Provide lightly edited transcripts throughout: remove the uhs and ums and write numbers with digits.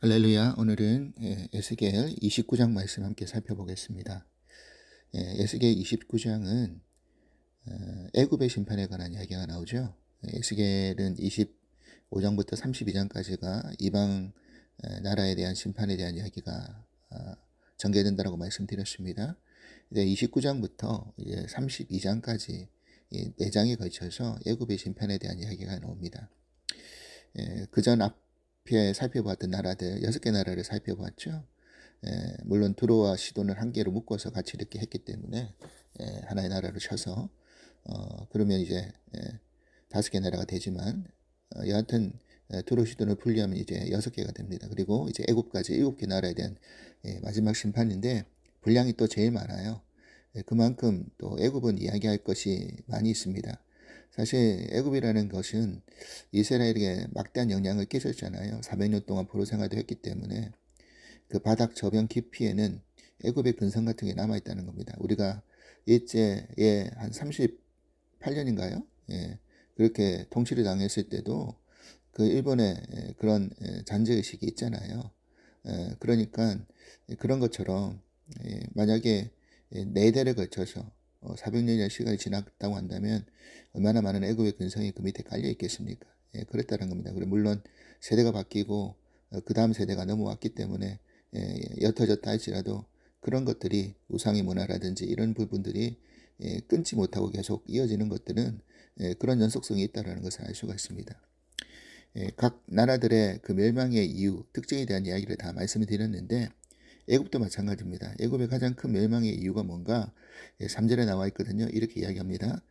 할렐루야. 오늘은 에스겔 29장 말씀 함께 살펴보겠습니다. 에스겔 29장은 애굽의 심판에 관한 이야기가 나오죠. 에스겔은 25장부터 32장까지가 이방 나라에 대한 심판에 대한 이야기가 전개된다고 말씀드렸습니다. 이제 29장부터 이제 32장까지 이 4장에 걸쳐서 애굽의 심판에 대한 이야기가 나옵니다. 그전 앞에 살펴보았던 나라들 6개 나라를 살펴보았죠. 물론 두로와 시돈을 한 개로 묶어서 같이 이렇게 했기 때문에 하나의 나라로 쳐서 그러면 이제 5개 나라가 되지만 여하튼 두로 시돈을 분리하면 이제 6개가 됩니다. 그리고 이제 애굽까지 7개 나라에 대한 마지막 심판인데 분량이 또 제일 많아요. 그만큼 또 애굽은 이야기할 것이 많이 있습니다. 사실 애굽이라는 것은 이스라엘에게 막대한 영향을 끼쳤잖아요. 400년 동안 포로 생활도 했기 때문에 그 바닥 저변 깊이에는 애굽의 근성 같은 게 남아있다는 겁니다. 우리가 일제에 한 38년인가요? 그렇게 통치를 당했을 때도 그 일본의 그런 잔재의식이 있잖아요. 그러니까 그런 것처럼 만약에 4대를 걸쳐서 400년의 시간이 지났다고 한다면 얼마나 많은 애굽의 근성이 그 밑에 깔려 있겠습니까? 그랬다는 겁니다. 그리고 물론 세대가 바뀌고 그 다음 세대가 넘어왔기 때문에 옅어졌다 할지라도 그런 것들이 우상의 문화라든지 이런 부분들이 끊지 못하고 계속 이어지는 것들은 그런 연속성이 있다는 것을 알 수가 있습니다. 각 나라들의 그 멸망의 이유, 특징에 대한 이야기를 다 말씀을 드렸는데 애굽도 마찬가지입니다. 애굽의 가장 큰 멸망의 이유가 뭔가 3절에 나와 있거든요. 이렇게 이야기합니다.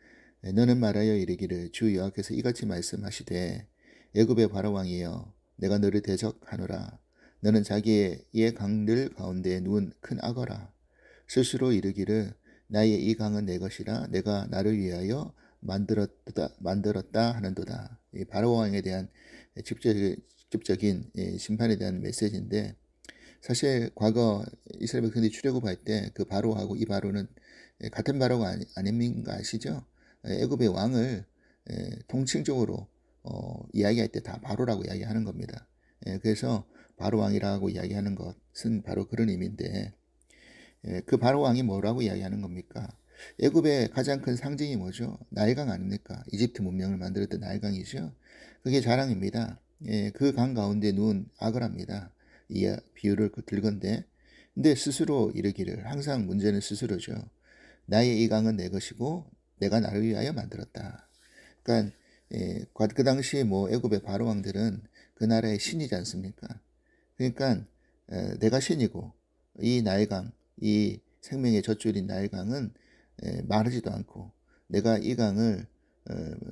너는 말하여 이르기를 주 여호와께서 이같이 말씀하시되 애굽의 바로 왕이여 내가 너를 대적하노라. 너는 자기의 강들 가운데 누운 큰 악어라. 스스로 이르기를 나의 이 강은 내 것이라 내가 나를 위하여 만들었다 하는도다. 이 바로 왕에 대한 직접적인 심판에 대한 메시지인데 사실 과거 이스라엘 백성들이 출애굽할 때 그 바로하고 이 바로는 같은 바로가 아닙니까 아시죠? 애굽의 왕을 통칭적으로 이야기할 때 다 바로라고 이야기하는 겁니다. 그래서 바로 왕이라고 이야기하는 것은 바로 그런 의미인데 그 바로 왕이 뭐라고 이야기하는 겁니까? 애굽의 가장 큰 상징이 뭐죠? 나일강 아닙니까? 이집트 문명을 만들었던 나일강이죠. 그게 자랑입니다. 그 강 가운데 누운 아그랍니다. 이 비유를 들건데 근데 스스로 이르기를 항상 문제는 스스로죠. 나의 이 강은 내 것이고 내가 나를 위하여 만들었다. 그러니까 그 당시 뭐 애굽의 바로 왕들은 그 나라의 신이지 않습니까? 그러니까 내가 신이고 이 나일강, 이 생명의 젖줄인 나일강은 마르지도 않고 내가 이 강을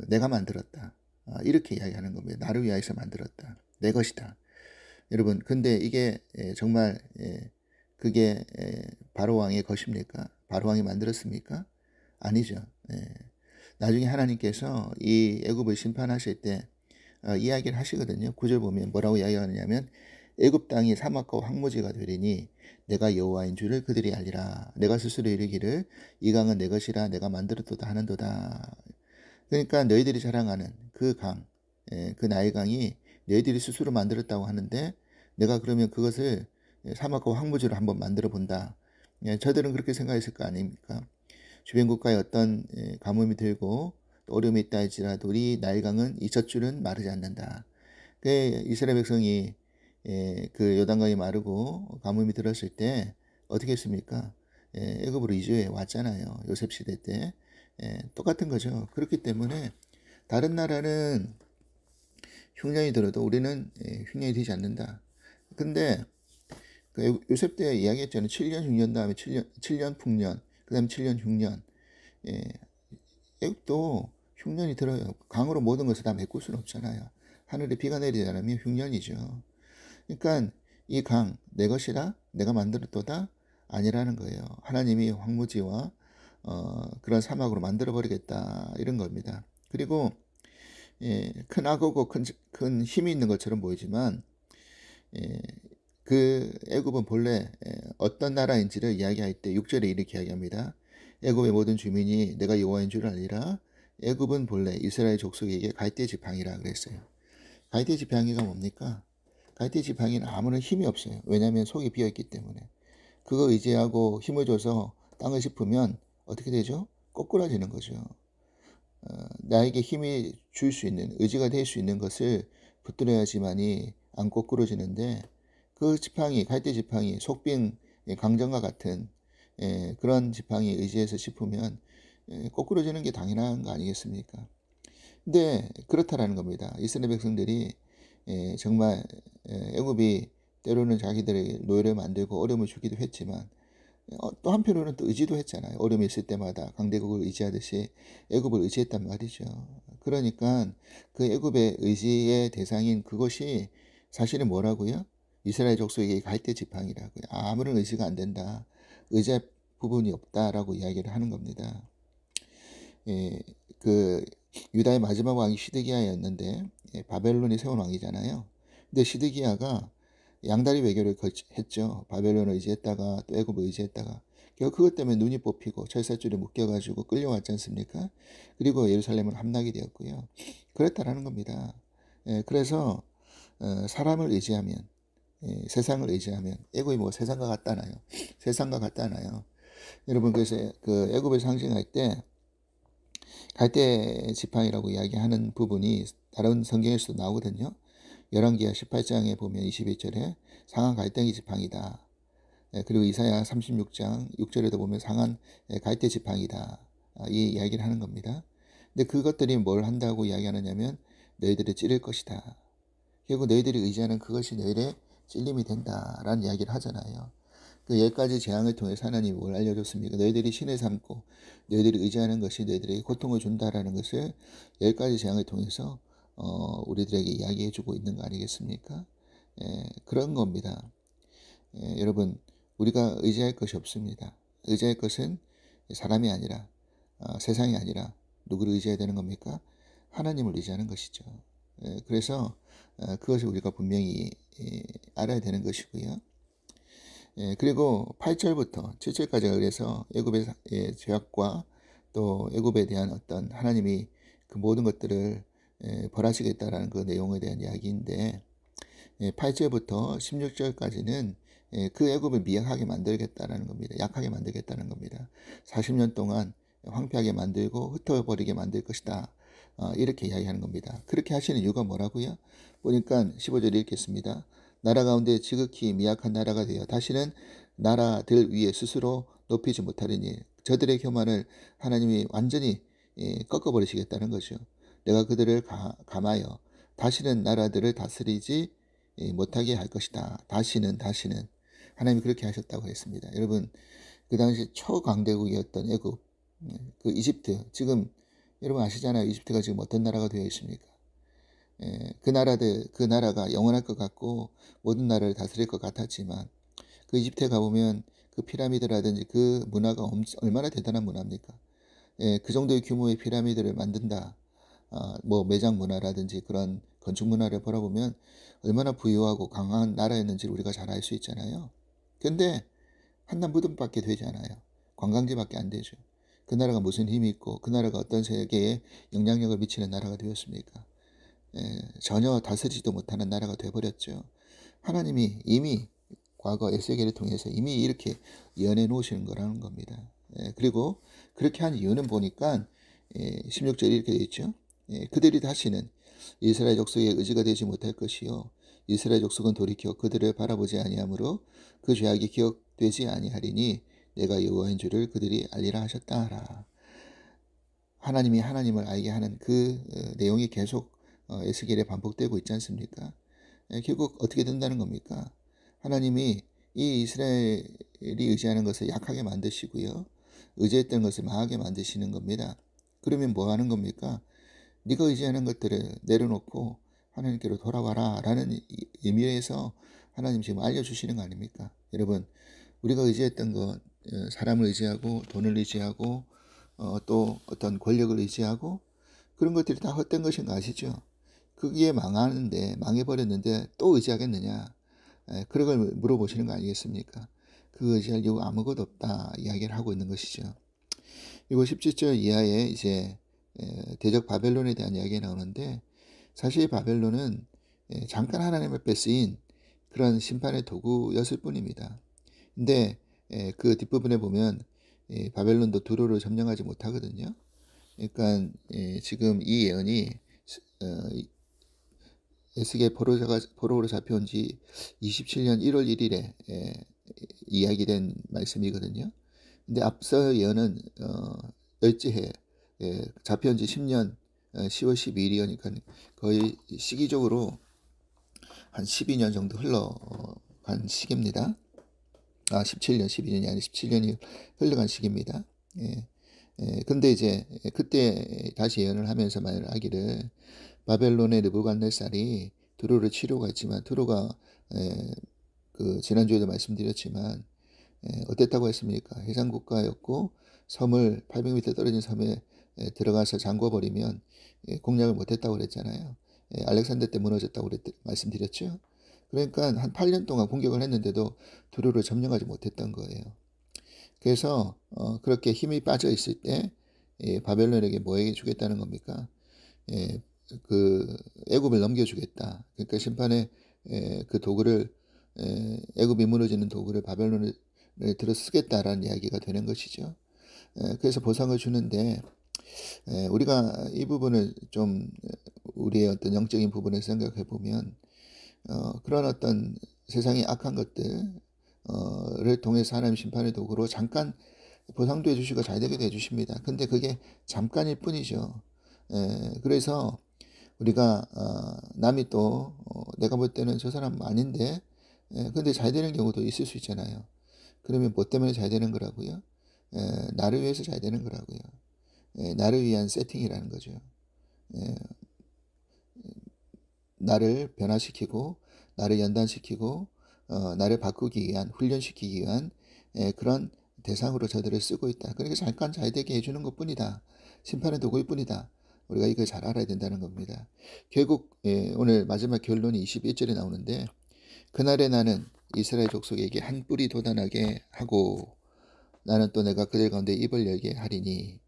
내가 만들었다. 이렇게 이야기하는 겁니다. 나를 위하여서 만들었다. 내 것이다. 여러분, 근데 이게 정말 그게 바로왕의 것입니까? 바로왕이 만들었습니까? 아니죠. 나중에 하나님께서 이 애굽을 심판하실 때 이야기를 하시거든요. 9절 보면 뭐라고 이야기하느냐면 애굽 땅이 사막과 황무지가 되리니 내가 여호와인 줄을 그들이 알리라. 내가 스스로 이르기를 이 강은 내 것이라 내가 만들었도다 하는도다. 그러니까 너희들이 자랑하는 그 강, 그 나일강이 너희들이 스스로 만들었다고 하는데 내가 그러면 그것을 사막과 황무지로 한번 만들어 본다. 저들은 그렇게 생각했을 거 아닙니까? 주변 국가에 어떤 가뭄이 들고 또 어려움이 있다 할지라도 우리 나일강은 이 젖줄은 마르지 않는다. 그 이스라엘 백성이 그 요단강이 마르고 가뭄이 들었을 때 어떻게 했습니까? 애굽으로 이주해 왔잖아요. 요셉 시대 때. 똑같은 거죠. 그렇기 때문에 다른 나라는 흉년이 들어도 우리는 흉년이 되지 않는다. 근데 그 요셉 때 이야기했잖아요. 7년 흉년 다음에 7년 풍년, 그 다음에 7년 흉년. 애국도 흉년이 들어요. 강으로 모든 것을 다 메꿀 수는 없잖아요. 하늘에 비가 내리지 않으면 흉년이죠. 그러니까 이 강, 내 것이라 내가 만들었도다 아니라는 거예요. 하나님이 황무지와 그런 사막으로 만들어버리겠다 이런 겁니다. 그리고 큰 악어고 큰 힘이 있는 것처럼 보이지만 그 애굽은 본래 어떤 나라인지를 이야기할 때 6절에 이렇게 이야기합니다. 애굽의 모든 주민이 내가 여호와인 줄 알리라. 애굽은 본래 이스라엘 족속에게 갈대 지팡이라 그랬어요. 갈대 지팡이가 뭡니까? 갈대 지팡이는 아무런 힘이 없어요. 왜냐하면 속이 비어있기 때문에. 그거 의지하고 힘을 줘서 땅을 짚으면 어떻게 되죠? 꼬꾸라지는 거죠. 나에게 힘이 줄 수 있는, 의지가 될 수 있는 것을 붙들어야지만이 안 꼬꾸러지는데, 그 지팡이, 갈대 지팡이, 속빈 강정과 같은 그런 지팡이 의지해서 짚으면 꼬꾸러지는 게 당연한 거 아니겠습니까? 근데 그렇다라는 겁니다. 이스라엘 백성들이 정말 애굽이 때로는 자기들의 노예를 만들고 어려움을 주기도 했지만 또 한편으로는 또 의지도 했잖아요. 어려움이 있을 때마다 강대국을 의지하듯이 애굽을 의지했단 말이죠. 그러니까 그 애굽의 의지의 대상인 그것이 사실은 뭐라고요? 이스라엘 족속에게 갈대 지팡이라고요. 아무런 의지가 안 된다. 의지할 부분이 없다라고 이야기를 하는 겁니다. 예, 그 유다의 마지막 왕이 시드기야였는데 바벨론이 세운 왕이잖아요. 근데 시드기야가 양다리 외교를 했죠. 바벨론을 의지했다가 또 애굽을 의지했다가 결국 그것 때문에 눈이 뽑히고 철사줄에 묶여가지고 끌려왔지 않습니까? 그리고 예루살렘을 함락이 되었고요. 그랬다라는 겁니다. 그래서 사람을 의지하면 세상을 의지하면 애굽이 뭐 세상과 같다나요? 세상과 같다나요? 여러분 그래서 그 애굽을 상징할 때 갈대 지팡이라고 이야기하는 부분이 다른 성경에서도 나오거든요. 열왕기하 18장에 보면 21절에 상한 갈대기 지팡이다. 그리고 이사야 36장 6절에도 보면 상한 갈대 지팡이다. 이 이야기를 하는 겁니다. 근데 그것들이 뭘 한다고 이야기하느냐면 너희들을 찌를 것이다. 결국 너희들이 의지하는 그것이 너희들의 찔림이 된다라는 이야기를 하잖아요. 그 10가지 재앙을 통해서 하나님이 뭘 알려줬습니까? 너희들이 신을 삼고 너희들이 의지하는 것이 너희들에게 고통을 준다라는 것을 10가지 재앙을 통해서 우리들에게 이야기해주고 있는 거 아니겠습니까? 그런 겁니다. 여러분 우리가 의지할 것이 없습니다. 의지할 것은 사람이 아니라 세상이 아니라 누구를 의지해야 되는 겁니까? 하나님을 의지하는 것이죠. 그래서 그것을 우리가 분명히 알아야 되는 것이고요. 그리고 8절부터 7절까지 그래서 애굽의 죄악과 또 애굽에 대한 어떤 하나님이 그 모든 것들을 벌하시겠다라는 그 내용에 대한 이야기인데 8절부터 16절까지는 그 애굽을 미약하게 만들겠다라는 겁니다. 약하게 만들겠다는 겁니다. 40년 동안 황폐하게 만들고 흩어버리게 만들 것이다. 이렇게 이야기하는 겁니다. 그렇게 하시는 이유가 뭐라고요? 보니까 15절 읽겠습니다. 나라 가운데 지극히 미약한 나라가 되어 다시는 나라들 위에 스스로 높이지 못하리니 저들의 교만을 하나님이 완전히 꺾어버리시겠다는 거죠. 내가 그들을 감하여 다시는 나라들을 다스리지 못하게 할 것이다. 다시는 하나님이 그렇게 하셨다고 했습니다. 여러분 그 당시 초강대국이었던 애굽 그 이집트 지금 여러분 아시잖아요. 이집트가 지금 어떤 나라가 되어 있습니까? 그 나라가 영원할 것 같고 모든 나라를 다스릴 것 같았지만 그 이집트에 가보면 그 피라미드라든지 그 문화가 얼마나 대단한 문화입니까? 그 정도의 규모의 피라미드를 만든다. 뭐 매장 문화라든지 그런 건축 문화를 보러보면 얼마나 부유하고 강한 나라였는지 우리가 잘 알 수 있잖아요. 근데 한낱 무덤밖에 되지 않아요. 관광지밖에 안 되죠. 그 나라가 무슨 힘이 있고 그 나라가 어떤 세계에 영향력을 미치는 나라가 되었습니까? 전혀 다스리지도 못하는 나라가 되어버렸죠. 하나님이 이미 과거 에스겔을 통해서 이미 이렇게 예언해 놓으시는 거라는 겁니다. 그리고 그렇게 한 이유는 보니까 16절에 이렇게 되어 있죠. 그들이 다시는 이스라엘 족속의 의지가 되지 못할 것이요 이스라엘 족속은 돌이켜 그들을 바라보지 아니하므로 그 죄악이 기억되지 아니하리니 내가 여호와인 줄을 그들이 알리라 하셨다 하라. 하나님이 하나님을 알게 하는 그 내용이 계속 에스겔에 반복되고 있지 않습니까? 결국 어떻게 된다는 겁니까? 하나님이 이 이스라엘이 의지하는 것을 약하게 만드시고요. 의지했던 것을 망하게 만드시는 겁니다. 그러면 뭐 하는 겁니까? 네가 의지하는 것들을 내려놓고 하나님께로 돌아와라 라는 의미에서 하나님 지금 알려주시는 거 아닙니까? 여러분 우리가 의지했던 것 사람을 의지하고 돈을 의지하고 또 어떤 권력을 의지하고 그런 것들이 다 헛된 것인 거 아시죠? 그게 망해버렸는데 또 의지하겠느냐? 그런 걸 물어보시는 거 아니겠습니까? 그 의지할 이유 아무것도 없다 이야기를 하고 있는 것이죠. 그리고 17절 이하에 이제 대적 바벨론에 대한 이야기가 나오는데 사실 바벨론은 잠깐 하나님 앞에 쓰인 그런 심판의 도구였을 뿐입니다. 근데 그 뒷부분에 보면 바벨론도 두로를 점령하지 못하거든요. 그러니까 지금 이 예언이 에스겔 포로로 잡혀온 지 27년 1월 1일에 이야기된 말씀이거든요. 근데 앞서 예언은 열째해 잡혀온 지 10년 10월 12일이니까 거의 시기적으로 한 12년 정도 흘러간 시기입니다. 17년, 12년이 아니라 17년이 흘러간 시기입니다. 근데 이제 그때 다시 예언을 하면서 말을 하기를 바벨론의 느부갓네살이 두로를 치료가 있지만 두로가 그 지난주에도 말씀드렸지만 어땠다고 했습니까? 해상국가였고 섬을 800m 떨어진 섬에 들어가서 잠궈버리면 공략을 못했다고 그랬잖아요. 알렉산더 때 무너졌다고 말씀드렸죠. 그러니까 한 8년 동안 공격을 했는데도 두로를 점령하지 못했던 거예요. 그래서 그렇게 힘이 빠져 있을 때 바벨론에게 뭐 해주겠다는 겁니까? 그 애굽을 넘겨주겠다. 그러니까 심판의 그 도구를 애굽이 무너지는 도구를 바벨론에 들어 쓰겠다라는 이야기가 되는 것이죠. 그래서 보상을 주는데 우리가 이 부분을 좀 우리의 어떤 영적인 부분을 생각해 보면 그런 어떤 세상의 악한 것들을 통해서 하나님 심판의 도구로 잠깐 보상도 해주시고 잘 되게 해주십니다. 근데 그게 잠깐일 뿐이죠. 그래서 우리가 남이 또 내가 볼 때는 저 사람 아닌데 근데 잘 되는 경우도 있을 수 있잖아요. 그러면 뭐 때문에 잘 되는 거라고요? 나를 위해서 잘 되는 거라고요. 나를 위한 세팅이라는 거죠. 나를 변화시키고 나를 연단시키고 나를 바꾸기 위한 훈련시키기 위한 그런 대상으로 저들을 쓰고 있다. 그러니까 잠깐 잘 되게 해주는 것뿐이다. 심판의 도구일 뿐이다. 우리가 이걸 잘 알아야 된다는 겁니다. 결국 오늘 마지막 결론이 21절에 나오는데 그날에 나는 이스라엘 족속에게 한 뿔이 돋아나게 하고 나는 또 내가 그들 가운데 입을 열게 하리니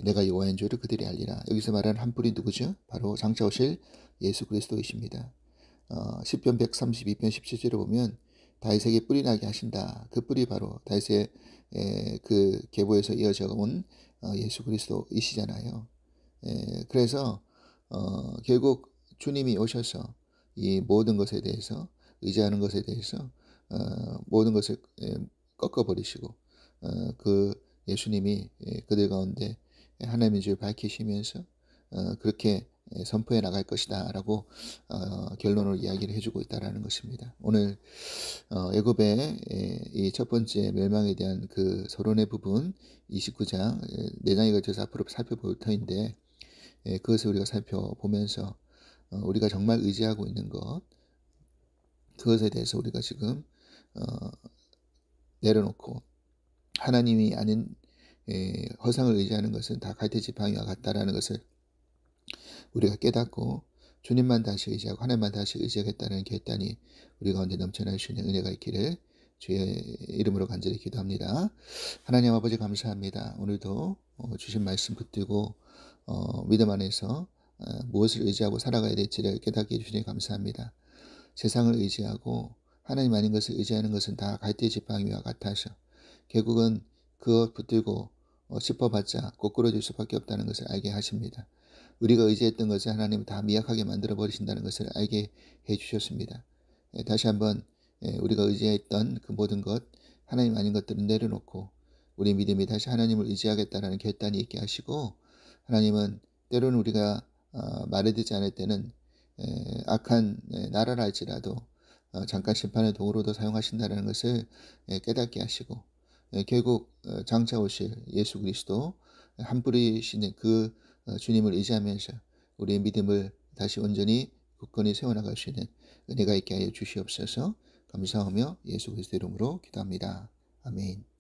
내가 여호와인 줄을 그들이 알리라. 여기서 말하는 한 뿔이 누구죠? 바로 장차 오실 예수 그리스도이십니다. 시편 132편 17절에 보면 다윗에게 뿔이 나게 하신다. 그 뿔이 바로 다윗의 그 계보에서 이어져 온 예수 그리스도이시잖아요. 그래서 결국 주님이 오셔서 이 모든 것에 대해서 의지하는 것에 대해서 모든 것을 꺾어버리시고 그 예수님이 그들 가운데 하나님의 줄 밝히시면서 그렇게 선포해 나갈 것이다 라고 결론을 이야기를 해주고 있다라는 것입니다. 오늘 애굽의 이 첫 번째 멸망에 대한 그 서론의 부분 29장 4장에 걸쳐서 앞으로 살펴볼 터인데 그것을 우리가 살펴보면서 우리가 정말 의지하고 있는 것 그것에 대해서 우리가 지금 내려놓고 하나님이 아닌 허상을 의지하는 것은 다 갈대지팡이와 같다라는 것을 우리가 깨닫고 주님만 다시 의지하고 하나님만 다시 의지하겠다는 결단이 우리 가운데 넘쳐날 수 있는 은혜가 있기를 주의 이름으로 간절히 기도합니다. 하나님 아버지 감사합니다. 오늘도 주신 말씀 붙들고 믿음 안에서 무엇을 의지하고 살아가야 될지를 깨닫게 해주시니 감사합니다. 세상을 의지하고 하나님 아닌 것을 의지하는 것은 다 갈대지팡이와 같아서 결국은 그것 붙들고 짚어봤자 꼬꾸러질 수밖에 없다는 것을 알게 하십니다. 우리가 의지했던 것을 하나님은 다 미약하게 만들어 버리신다는 것을 알게 해주셨습니다. 다시 한번 우리가 의지했던 그 모든 것 하나님 아닌 것들은 내려놓고 우리 믿음이 다시 하나님을 의지하겠다는 결단이 있게 하시고 하나님은 때로는 우리가 말을 듣지 않을 때는 악한 나라라 할지라도 잠깐 심판의 도구로도 사용하신다는 것을 깨닫게 하시고 결국 장차 오실 예수 그리스도 한 뿌리시는 그 주님을 의지하면서 우리의 믿음을 다시 온전히 굳건히 세워나갈 수 있는 은혜가 있게 하여 주시옵소서. 감사하며 예수 그리스도 이름으로 기도합니다. 아멘.